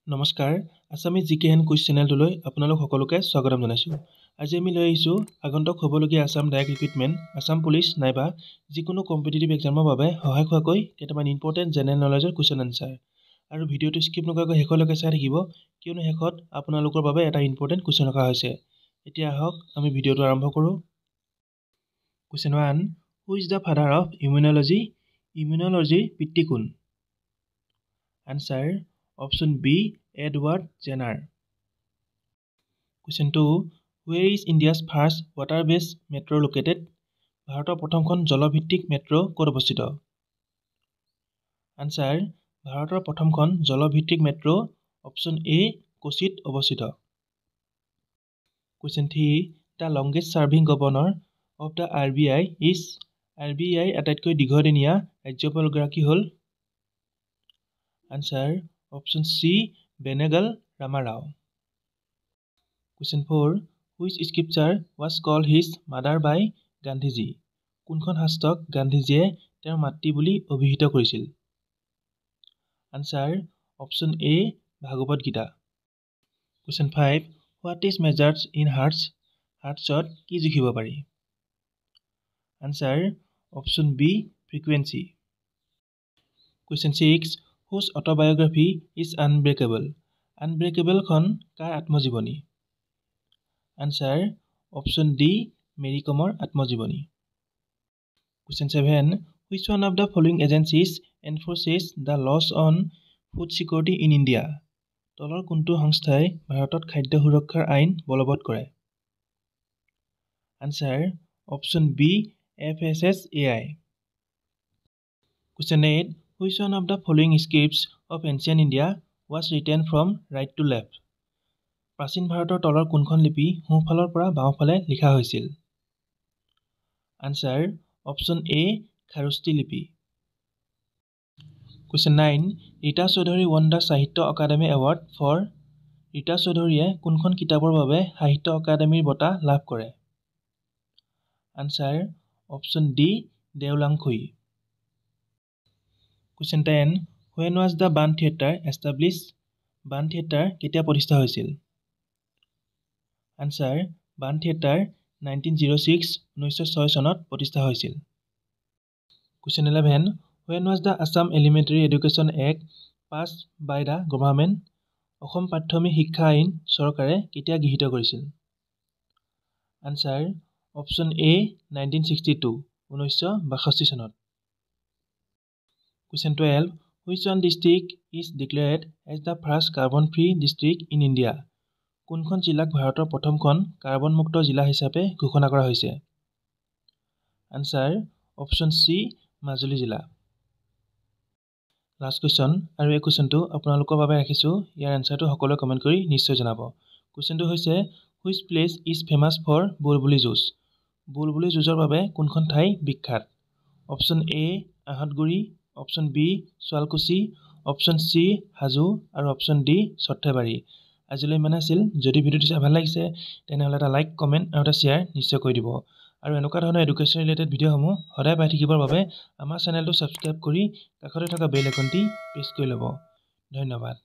নমস্কাৰ আসামিজ জিকে and quiz চেনেলটোলৈ আপোনালোক সকলোকে স্বাগতম জনাইছোঁ। আজি আমি লৈ আহিছোঁ আগন্তুক হ'বলগীয়া Assam direct recruitment, Assam police নাইবা যিকোনো কম্পিটিটিভ এক্সামৰ বাবে সহায় হোৱাকৈ কেইটামান ইম্পৰ্টেণ্ট জেনেৰেল নলেজৰ কুৱেশ্যন আনচাৰ। আৰু ভিডিঅ'টো স্কিপ নকৰাকৈ শেষলৈকে চাই থাকিব, কিয়নো শেষত আপোনালোকৰ বাবে এটা ইম্পৰ্টেণ্ট কুৱেশ্যন ৰখা হৈছে। এতিয়া আহক আমি ভিডিঅ'টো আৰম্ভ কৰোঁ। Question 1, who is the father of immunology? ইমিউনলজিৰ পিতৃ কোন? Answer option B, Edward Jenner. Question 2, where is India's first water base metro' located? ভাৰতৰ প্ৰথমখন জলভিত্তিক মেট্ৰ' ক'ত অৱস্থিত? আনচাৰ ভাৰতৰ প্ৰথমখন জলভিত্তিক মেট্ৰ' অপশ্যন এ, কোচিত অৱস্থিত। Question 3, the longest serving governor of the RBI is? RBIৰ আটাইতকৈ দীৰ্ঘদিনীয়া ৰাজ্যপালগৰাকী হ'ল? Answer option C, Benegal Rama Rau. Question 4, which scripture was called his mother by Gandhiji? কোনখন শাস্ত্ৰক গান্ধীজীয়ে তেওঁৰ মাতৃ বুলি অভিহিত কৰিছিল? Answer option A, Bhagavad Gita. Question 5, what is measured in hertz? হাৰ্টছত কি জুখিব পাৰি? Answer option B, frequency. Question 6, whose অট'বায়োগ্ৰাফী is unbreakable? আনব্ৰেকেবলখন কাৰ আত্মজীৱনী? আনচাৰ অপশ্যন ডি, মেৰী কমৰ আত্মজীৱনী। Question 7, which one of the following agencies enforces the laws on food security in India? তলৰ কোনটো সংস্থাই ভাৰতত খাদ্য সুৰক্ষাৰ আইন বলবৎ কৰে? Answer option B, FSSAI। Question 8, which one of the following scripts of ancient India was written from right to left? প্ৰাচীন ভাৰতৰ তলৰ কোনখন লিপি সোঁফালৰ পৰা বাওঁফালে লিখা হৈছিল? আনচাৰ অপশ্যন এ, খাৰোষ্ঠী লিপি। Question 9, Rita Chaudhury won the Sahitya Akademi award for? Rita চৌধুৰীয়ে কোনখন কিতাপৰ বাবে সাহিত্য অকাডেমীৰ বঁটা লাভ কৰে? Answer option D, Deolangkhui. Question 10, when was the Ban theatre established? Ban theatre কেতিয়া প্ৰতিষ্ঠা হৈছিল? আনচাৰ বাণ থিয়েটাৰ 1906 চনত প্ৰতিষ্ঠা হৈছিল। Question 11, when was the Assam elementary education act passed by the government? Assam প্ৰাথমিক শিক্ষা আইন চৰকাৰে কেতিয়া গৃহীত কৰিছিল? আনচাৰ অপশ্যন এ, 1962 চনত। Question 12, which one district is declared as the first carbon free district in India? কোনখন জিলাক ভাৰতৰ প্ৰথমখন কাৰ্বনমুক্ত জিলা হিচাপে ঘোষণা কৰা হৈছে? আনচাৰ অপশ্যন চি, মাজুলী জিলা। লাষ্ট কুৱেশ্যন, আৰু এই কুৱেশ্যনটো আপোনালোকৰ বাবে ৰাখিছোঁ, ইয়াৰ এনচাৰটো সকলোৱে কমেণ্ট কৰি নিশ্চয় জনাব। কুৱেশ্যনটো হৈছে, which place is famous for বুলবুলি যুঁজ? বুলবুলি যুঁজৰ বাবে কোনখন ঠাই বিখ্যাত? Option A, Ahatguri, option B, Sualkuchi, option C, Hajo, আৰু অপশ্যন ডি, সৰ্থেবাৰী। আজিলৈ ইমানে আছিল। যদি ভিডিঅ'টো চাই ভাল লাগিছে তেনেহ'লে এটা লাইক, কমেণ্ট আৰু এটা শ্বেয়াৰ নিশ্চয় কৰি দিব। আৰু এনেকুৱা ধৰণৰ এডুকেশ্যন ৰিলেটেড ভিডিঅ'সমূহ সদায় পাই থাকিবৰ বাবে আমাৰ চেনেলটো ছাবস্ক্ৰাইব কৰি কাষতে থকা বেল আইকনটি প্ৰেছ কৰি ল'ব। ধন্যবাদ।